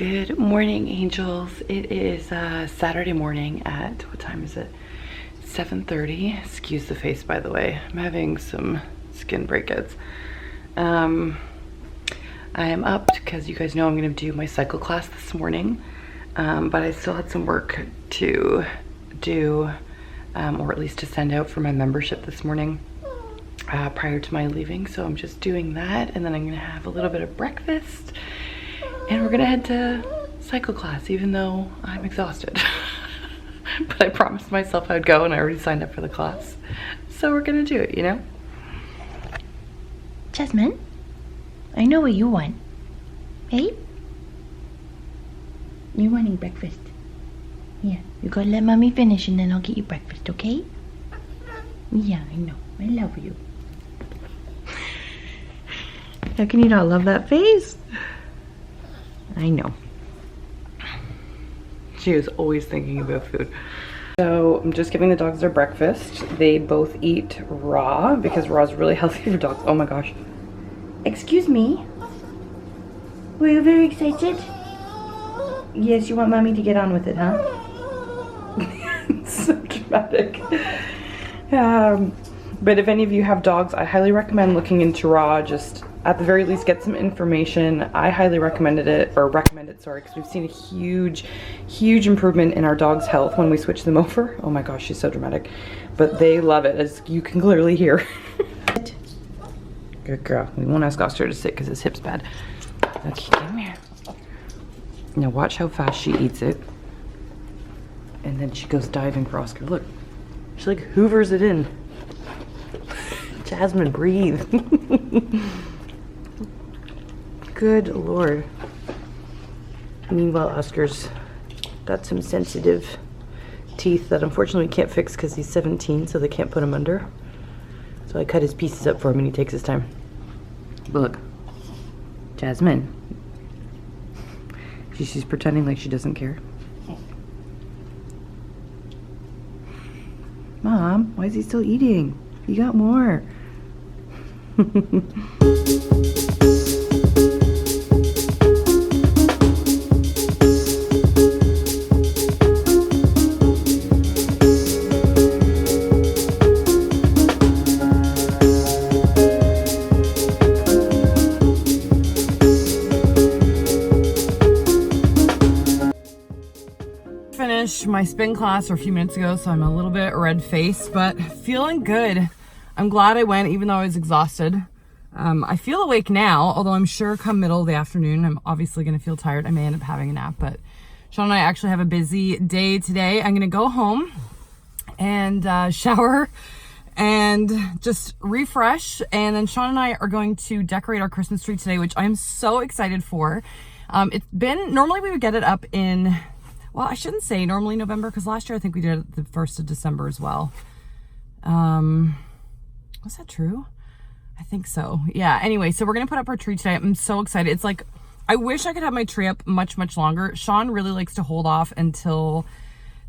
Good morning, angels. It is Saturday morning at, what time is it? 7:30. Excuse the face, by the way. I'm having some skin breakouts. I am up because you guys know I'm going to do my cycle class this morning, but I still had some work to do, or at least to send out for my membership this morning prior to my leaving. So I'm just doing that, and then I'm going to have a little bit of breakfast. And we're gonna head to cycle class, even though I'm exhausted. But I promised myself I'd go, and I already signed up for the class. So we're gonna do it, you know? Jasmine, I know what you want. Hey? You're wanting breakfast. Yeah, you gotta let mommy finish and then I'll get you breakfast, okay? Yeah, I know. I love you. How can you not love that face? I know. She is always thinking about food. So I'm just giving the dogs their breakfast. They both eat raw because raw is really healthy for dogs. Oh my gosh. Excuse me? Were you very excited? Yes, you want mommy to get on with it, huh? It's so dramatic. But if any of you have dogs, I highly recommend looking into raw. Just at the very least get some information. I highly recommend it, sorry, because we've seen a huge improvement in our dog's health when we switch them over. Oh my gosh, she's so dramatic. But they love it, as you can clearly hear. Good girl. We won't ask Oscar to sit because his hip's bad. Okay, come here. Now watch how fast she eats it. And then she goes diving for Oscar. Look, she like hoovers it in. Jasmine, breathe. Good Lord. Meanwhile, Oscar's got some sensitive teeth that unfortunately we can't fix because he's 17, so they can't put him under. So I cut his pieces up for him and he takes his time. But look, Jasmine. She's pretending like she doesn't care. Mom, why is he still eating? You got more. Finished my spin class a few minutes ago, so I'm a little bit red-faced, but feeling good. I'm glad I went, even though I was exhausted. I feel awake now, although I'm sure come middle of the afternoon, I'm obviously going to feel tired. I may end up having a nap, but Sean and I actually have a busy day today. I'm going to go home and shower and just refresh, and then Sean and I are going to decorate our Christmas tree today, which I'm so excited for. It's been, normally we would get it up in, well, I shouldn't say normally November, because last year I think we did it the 1st of December as well. Was that true? I think so. Yeah, anyway, so we're gonna put up our tree today. I'm so excited. It's like, I wish I could have my tree up much longer. Sean really likes to hold off until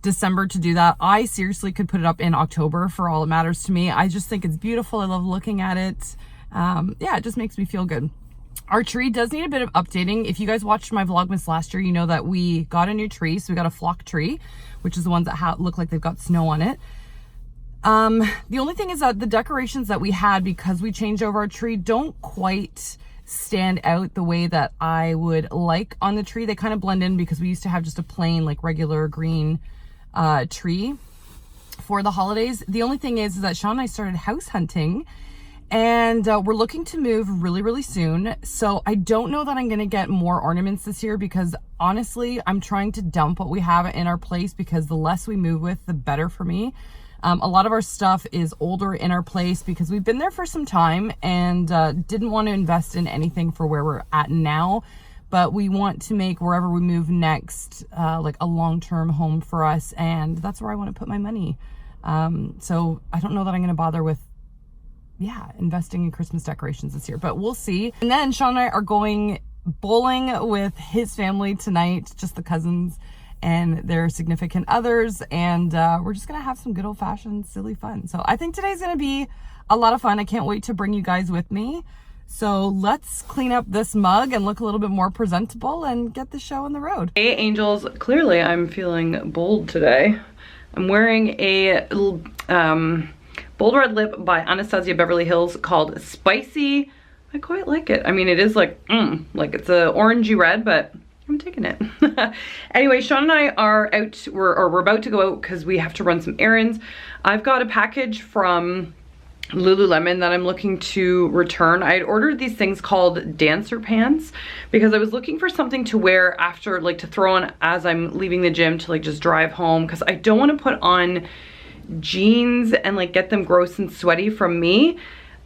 December to do that. I seriously could put it up in October for all it matters to me. I just think it's beautiful. I love looking at it. Yeah, it just makes me feel good. Our tree does need a bit of updating. If you guys watched my Vlogmas last year, you know that we got a new tree. So we got a flock tree, which is the ones that look like they've got snow on it. The only thing is that the decorations that we had, because we changed over our tree, don't quite stand out the way that I would like on the tree. They kind of blend in because we used to have just a plain, like, regular green tree for the holidays. The only thing is that Sean and I started house hunting, and we're looking to move really soon. So I don't know that I'm gonna get more ornaments this year, because honestly, I'm trying to dump what we have in our place, because the less we move with, the better for me. A lot of our stuff is older in our place because we've been there for some time, and didn't want to invest in anything for where we're at now. But we want to make wherever we move next like a long-term home for us, and that's where I want to put my money. So I don't know that I'm going to bother with investing in Christmas decorations this year, but we'll see. And then Sean and I are going bowling with his family tonight, just the cousins and their significant others, and we're just gonna have some good old-fashioned silly fun. So I think today's gonna be a lot of fun. I can't wait to bring you guys with me. So let's clean up this mug and look a little bit more presentable and get the show on the road. Hey angels, clearly I'm feeling bold today. I'm wearing a Bold Red Lip by Anastasia Beverly Hills called Spicy. I quite like it. I mean, it is like it's a orangey red, but I'm taking it. Anyway, Sean and I are out, we're about to go out because we have to run some errands. I've got a package from Lululemon that I'm looking to return. I had ordered these things called dancer pants because I was looking for something to wear after, like to throw on as I'm leaving the gym to like just drive home, because I don't want to put on jeans and like get them gross and sweaty from me.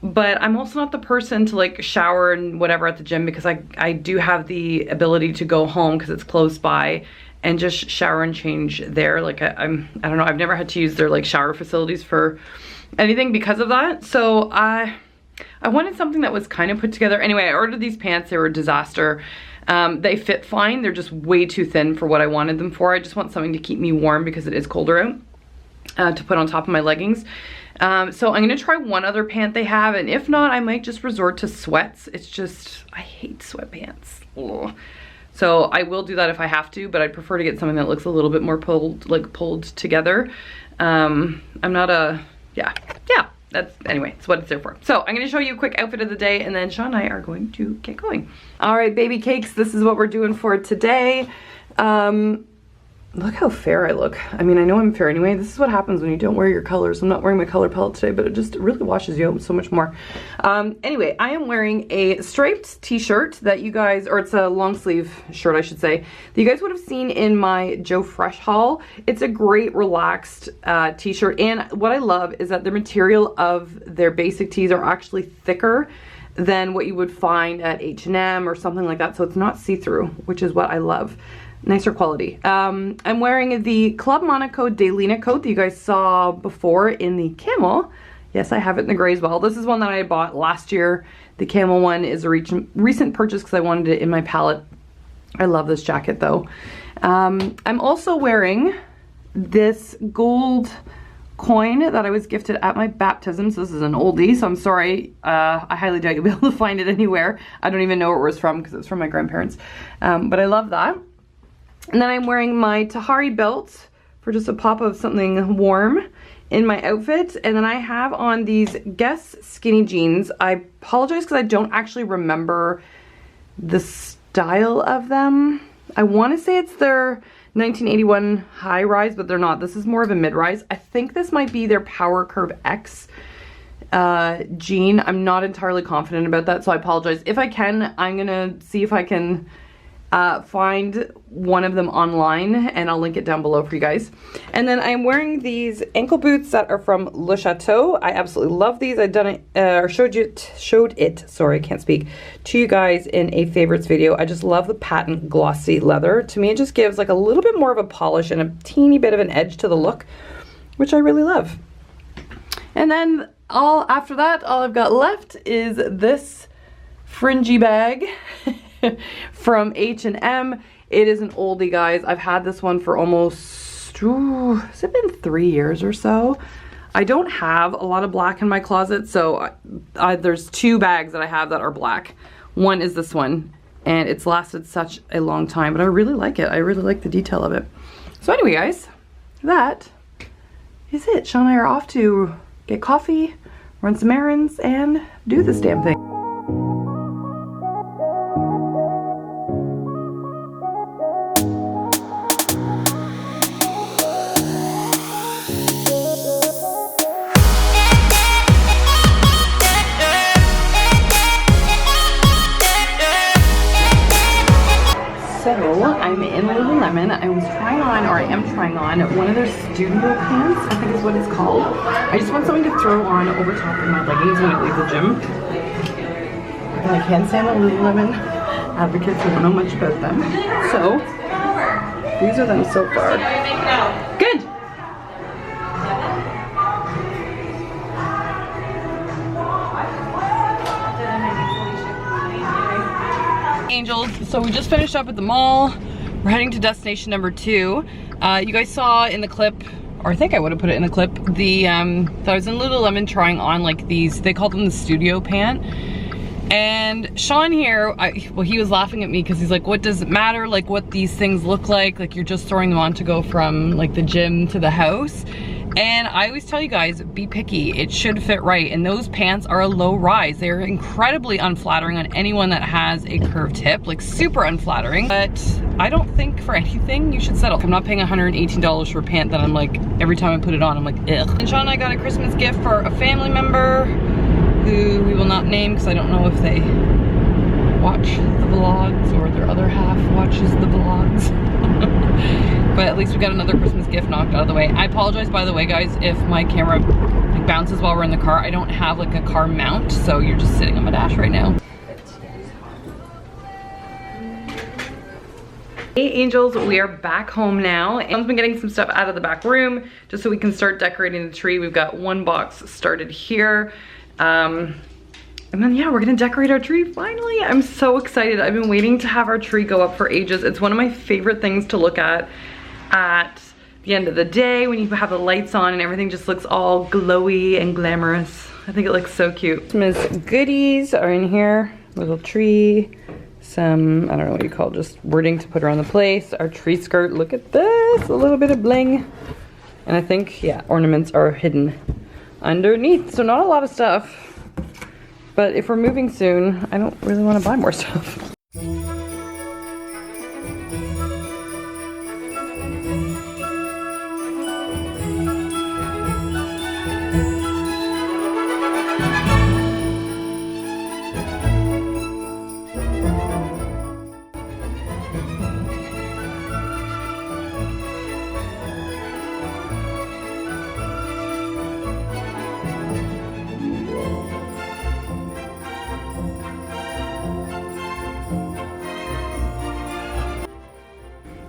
But I'm also not the person to like shower and whatever at the gym, because I do have the ability to go home because it's close by and just shower and change there. Like I don't know, I've never had to use their like shower facilities for anything because of that. So I wanted something that was kind of put together. Anyway, I ordered these pants. They were a disaster. They fit fine. They're just way too thin for what I wanted them for. I just want something to keep me warm because it is colder out, to put on top of my leggings. So I'm gonna try one other pant they have, and if not, I might just resort to sweats. It's just, I hate sweatpants. Ugh. So I will do that if I have to, but I'd prefer to get something that looks a little bit more pulled together. I'm not a, yeah, anyway, it's what it's there for. So I'm gonna show you a quick outfit of the day, and then Sean and I are going to get going. All right, baby cakes, this is what we're doing for today. Look how fair I look. I mean, I know I'm fair anyway. This is what happens when you don't wear your colors. I'm not wearing my color palette today, but it just really washes you out so much more. Anyway, I am wearing a striped t-shirt that you guys, or it's a long sleeve shirt, I should say, that you guys would have seen in my Joe Fresh haul. It's a great relaxed t-shirt, and what I love is that the material of their basic tees are actually thicker than what you would find at H&M or something like that, so it's not see-through, which is what I love. Nicer quality. I'm wearing the Club Monaco Daylina coat that you guys saw before in the camel. Yes, I have it in the gray as well. This is one that I bought last year. The camel one is a recent purchase because I wanted it in my palette. I love this jacket though. I'm also wearing this gold coin that I was gifted at my baptism. So this is an oldie, so I'm sorry. I highly doubt you'll be able to find it anywhere. I don't even know where it was from because it's from my grandparents. But I love that. And then I'm wearing my Tahari belt for just a pop of something warm in my outfit. And then I have on these Guess skinny jeans. I apologize because I don't actually remember the style of them. I want to say it's their 1981 high rise, but they're not. This is more of a mid rise. I think this might be their Power Curve X jean. I'm not entirely confident about that, so I apologize. If I can, I'm gonna see if I can find one of them online, and I'll link it down below for you guys. And then I'm wearing these ankle boots that are from Le Chateau. I absolutely love these. I've done it, or showed it, sorry, I can't speak, to you guys in a favorites video. I just love the patent glossy leather. To me, it just gives like a little bit more of a polish and a teeny bit of an edge to the look, which I really love. And then after that, all I've got left is this fringy bag from H&M. It is an oldie, guys. I've had this one for almost, has it been 3 years or so? I don't have a lot of black in my closet, so there's 2 bags that I have that are black. One is this one, and it's lasted such a long time, but I really like it. I really like the detail of it. So anyway, guys, that is it. Sean and I are off to get coffee, run some errands, and do this damn thing. So I'm in Lululemon. I was trying on, or I am trying on, one of their studio pants, I think is what it's called. I just want something to throw on over top of my leggings when I leave the gym. And I can't say I'm a Lululemon advocate, so I don't know much about them. So these are them so far. Good. Angels, so we just finished up at the mall. We're heading to destination number 2. You guys saw in the clip, or I think I would have put it in the clip, that I was in Lululemon trying on like these, they call them the studio pant. And Sean here, well, he was laughing at me because he's like, what does it matter, like what these things look like you're just throwing them on to go from like the gym to the house. And I always tell you guys, be picky. It should fit right. And those pants are a low rise. They're incredibly unflattering on anyone that has a curved hip, like super unflattering. But I don't think for anything you should settle. I'm not paying $118 for a pant that I'm like, every time I put it on, I'm like, ugh. And Sean and I got a Christmas gift for a family member who we will not name because I don't know if they watch the vlogs or their other half watches the vlogs. But at least we got another Christmas gift knocked out of the way. I apologize, by the way, guys, if my camera like bounces while we're in the car. I don't have like a car mount, so you're just sitting on my dash right now. Hey angels, we are back home now. I've been getting some stuff out of the back room just so we can start decorating the tree. We've got one box started here. And then yeah, we're gonna decorate our tree finally. I'm so excited. I've been waiting to have our tree go up for ages. It's one of my favorite things to look at the end of the day when you have the lights on and everything just looks all glowy and glamorous. I think it looks so cute. Christmas goodies are in here. Little tree, some, I don't know what you call it, just wording to put around the place. Our tree skirt, look at this, a little bit of bling. And I think, yeah, ornaments are hidden underneath. So not a lot of stuff, but if we're moving soon, I don't really want to buy more stuff.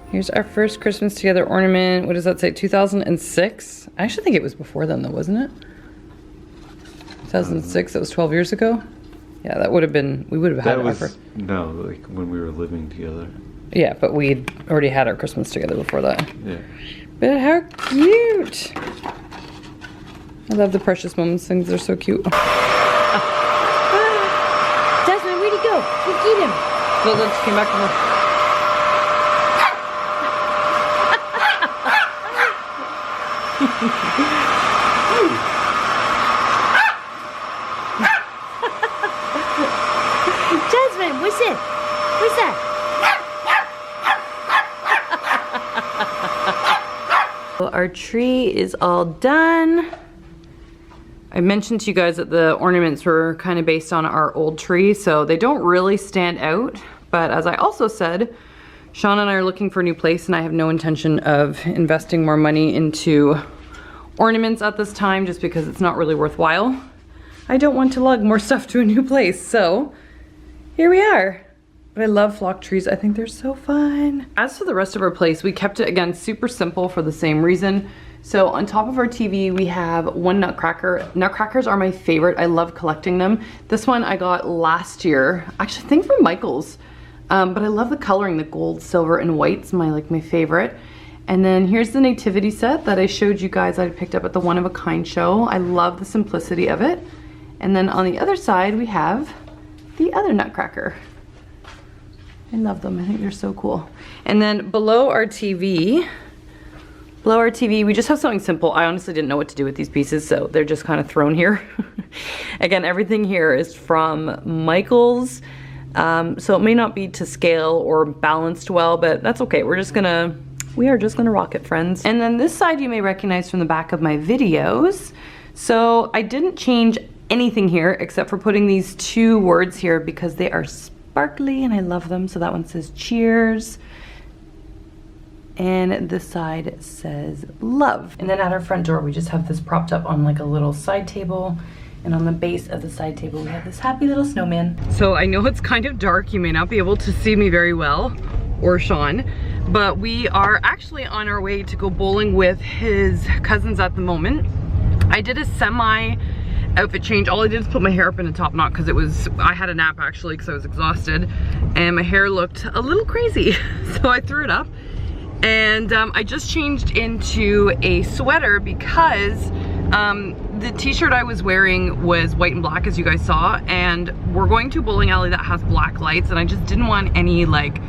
Here's our first Christmas together ornament. What does that say? 2006? I actually think it was before then though, wasn't it? 2006, that was 12 years ago? Yeah, that would have been, we would have had our first. No, like when we were living together. Yeah, but we'd already had our Christmas together before that. Yeah. But how cute! I love the precious moments, things are so cute. Desmond, where'd he go? Who eat him? So let's came back from her. Desmond, what's it? What's that? Well, our tree is all done. I mentioned to you guys that the ornaments were kind of based on our old tree, so they don't really stand out. But as I also said, Sean and I are looking for a new place and I have no intention of investing more money into ornaments at this time just because it's not really worthwhile. I don't want to lug more stuff to a new place, so here we are. But I love flock trees. I think they're so fun. As for the rest of our place, we kept it again super simple for the same reason. So on top of our TV, we have one nutcracker. Nutcrackers are my favorite. I love collecting them. This one I got last year, actually I think from Michael's. But I love the coloring, the gold, silver, and white's my favorite. And then here's the nativity set that I showed you guys I picked up at the One of a Kind show. I love the simplicity of it. And then on the other side, we have the other nutcracker. I love them, I think they're so cool. And then below our TV, we just have something simple. I honestly didn't know what to do with these pieces, so they're just kind of thrown here. Again, everything here is from Michael's. So it may not be to scale or balanced well, but that's okay. We are just gonna rock it, friends. And then this side you may recognize from the back of my videos. So I didn't change anything here except for putting these two words here because they are sparkly and I love them. So that one says cheers. And this side says love. And then at our front door, we just have this propped up on like a little side table. And on the base of the side table, we have this happy little snowman. So I know it's kind of dark. You may not be able to see me very well, or Sean, but we are actually on our way to go bowling with his cousins at the moment. I did a semi outfit change. All I did is put my hair up in a top knot because I had a nap actually because I was exhausted and my hair looked a little crazy. So I threw it up and I just changed into a sweater because The t-shirt I was wearing was white and black, as you guys saw, and we're going to a bowling alley that has black lights, and I just didn't want any like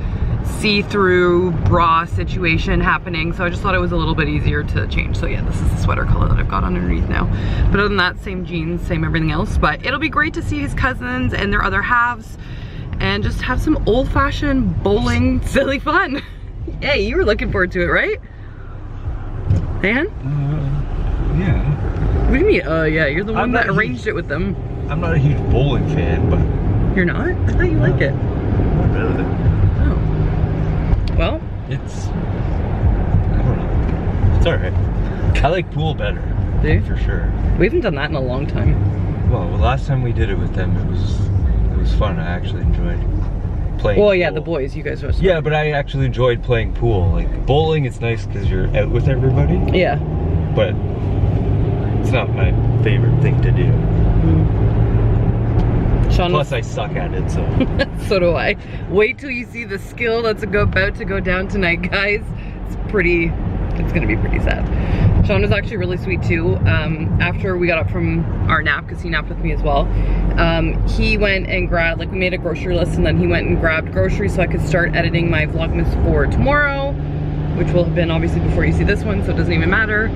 see-through bra situation happening, so I just thought it was a little bit easier to change. So yeah, this is the sweater color that I've got underneath now. But other than that, same jeans, same everything else. But it'll be great to see his cousins and their other halves and just have some old-fashioned bowling silly fun. Hey, you were looking forward to it, right? Dan? Yeah. What do you mean, yeah, you're the one that arranged it with them. I'm not a huge bowling fan, but... You're not? I thought you like it. Not really. Oh. Well. It's... I don't know. It's alright. I like pool better. Do you? For sure. We haven't done that in a long time. Well, the last time we did it with them, it was fun. I actually enjoyed playing Well, yeah, pool. the boys, you guys were. Yeah, but I actually enjoyed playing pool. Like, bowling, it's nice because you're out with everybody. Yeah. But it's not my favorite thing to do. Sean, plus I suck at it, so. So do I. Wait till you see the skill that's about to go down tonight, guys. It's gonna be pretty sad. Sean was actually really sweet too. After we got up from our nap, because he napped with me as well, he went and grabbed, like, we made a grocery list, and then he went and grabbed groceries so I could start editing my Vlogmas for tomorrow, which will have been obviously before you see this one, so it doesn't even matter.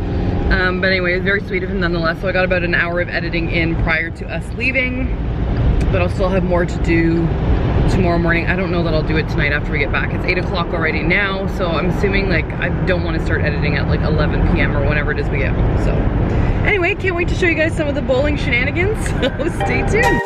But anyway, it was very sweet of him nonetheless. So I got about an hour of editing in prior to us leaving, but I'll still have more to do tomorrow morning. I don't know that I'll do it tonight after we get back. It's 8 o'clock already now, so I'm assuming, like, I don't want to start editing at like 11 p.m. or whenever it is we get home. So anyway, can't wait to show you guys some of the bowling shenanigans. So stay tuned.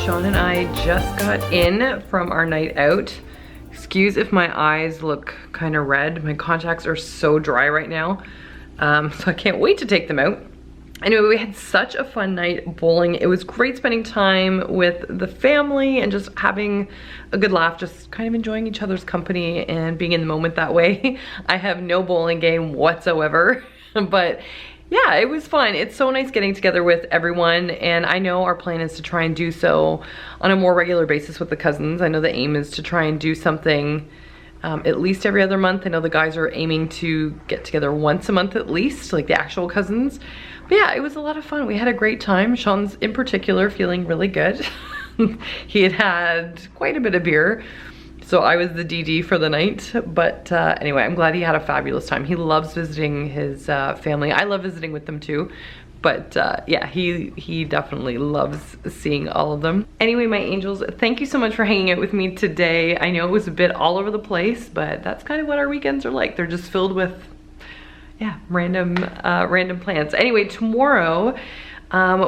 Sean and I just got in from our night out. Excuse if my eyes look kind of red. My contacts are so dry right now. So I can't wait to take them out. Anyway, we had such a fun night bowling. It was great spending time with the family and just having a good laugh, just kind of enjoying each other's company and being in the moment that way. I have no bowling game whatsoever, but yeah, it was fun. It's so nice getting together with everyone, and I know our plan is to try and do so on a more regular basis with the cousins. I know the aim is to try and do something at least every other month. I know the guys are aiming to get together once a month at least, like the actual cousins. But yeah, it was a lot of fun. We had a great time. Sean's in particular feeling really good. He had had quite a bit of beer, so I was the DD for the night. But anyway, I'm glad he had a fabulous time. He loves visiting his family. I love visiting with them too. But yeah, he definitely loves seeing all of them. Anyway, my angels, thank you so much for hanging out with me today. I know it was a bit all over the place, but that's kind of what our weekends are like. They're just filled with, yeah, random plans. Anyway, tomorrow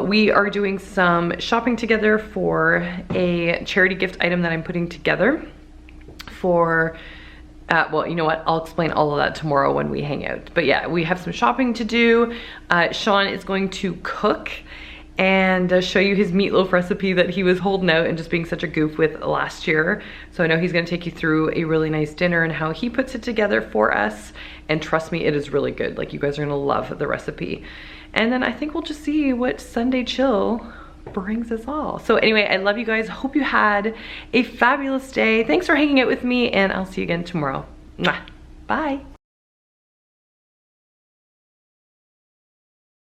we are doing some shopping together for a charity gift item that I'm putting together for, well, you know what, I'll explain all of that tomorrow when we hang out. But yeah, we have some shopping to do. Sean is going to cook and show you his meatloaf recipe that he was holding out and just being such a goof with last year. So I know he's gonna take you through a really nice dinner and how he puts it together for us. And trust me, it is really good. Like, you guys are gonna love the recipe. And then I think we'll just see what Sunday chill brings us all. So anyway, I love you guys. Hope you had a fabulous day. Thanks for hanging out with me, and I'll see you again tomorrow. Mwah. Bye.